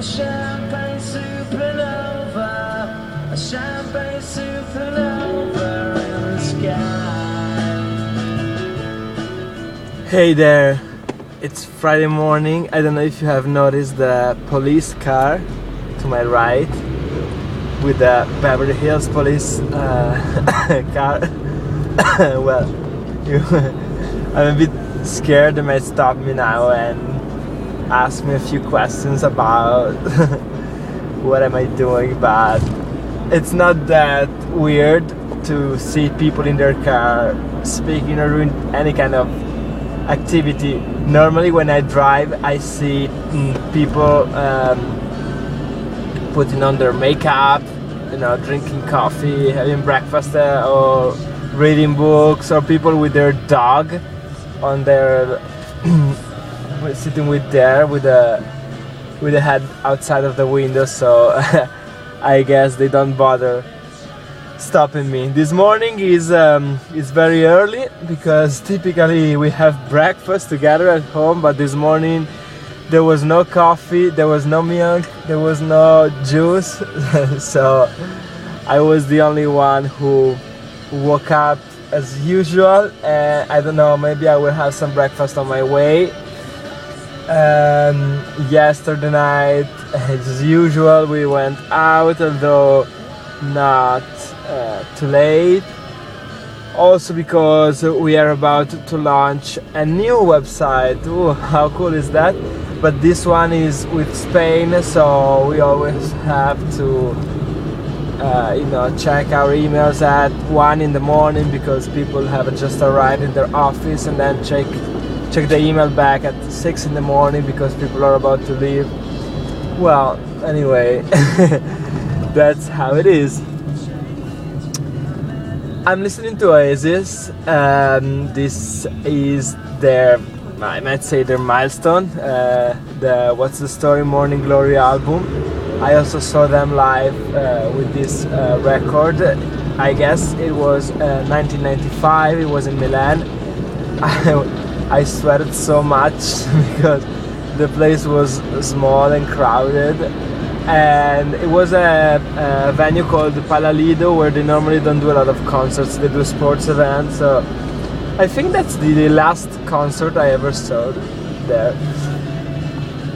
A champagne supernova, a champagne supernova in the sky. Hey there, it's Friday morning. I don't know if you have noticed the police car to my right with the Beverly Hills police car. Well, I'm a bit scared. They might stop me now and ask me a few questions about what am I doing, but it's not that weird to see people in their car speaking or doing any kind of activity. Normally when I drive I see people putting on their makeup, drinking coffee, having breakfast, or reading books, or people with their dog on their sitting with the head outside of the window, so I guess they don't bother stopping me. This morning is very early because typically we have breakfast together at home, but this morning there was no coffee, there was no milk, there was no juice, so I was the only one who woke up as usual, and I don't know, maybe I will have some breakfast on my way. Yesterday night, as usual, we went out, although not too late. Also because we are about to launch a new website. Ooh, how cool is that? But this one is with Spain, so we always have to check our emails at 1 in the morning because people have just arrived in their office, and then check the email back at 6 in the morning because people are about to leave. Well, anyway, that's how it is. I'm listening to Oasis. This is their, I might say, their milestone, the What's the Story Morning Glory album. I also saw them live with this record. I guess it was 1995. It was in Milan. I sweated so much because the place was small and crowded, and it was a venue called Palalido where they normally don't do a lot of concerts. They do sports events, so I think that's the last concert I ever saw there.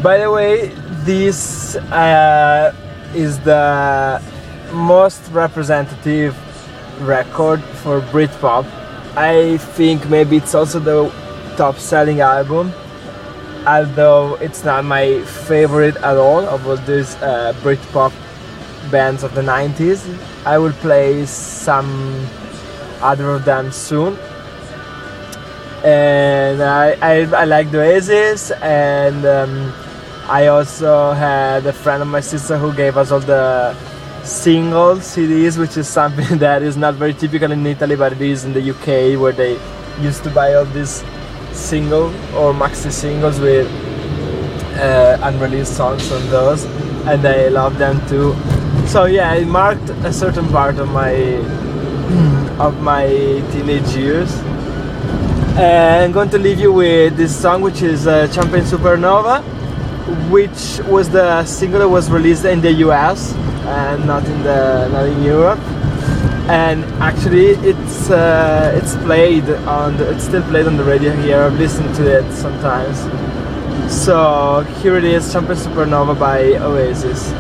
By the way, this is the most representative record for Britpop. I think maybe it's also the top selling album, although it's not my favorite at all of all these Britpop bands of the 90s. I will play some other of them soon. And I like the Oasis, and I also had a friend of my sister who gave us all the single CDs, which is something that is not very typical in Italy, but it is in the UK, where they used to buy all these single or maxi singles with unreleased songs on those, and I love them too. So yeah, it marked a certain part of my teenage years. And I'm going to leave you with this song, which is Champagne Supernova, which was the single that was released in the US and not in Europe. And actually it's still played on the radio here. I've listened to it sometimes. So here it is, Champagne Supernova by Oasis.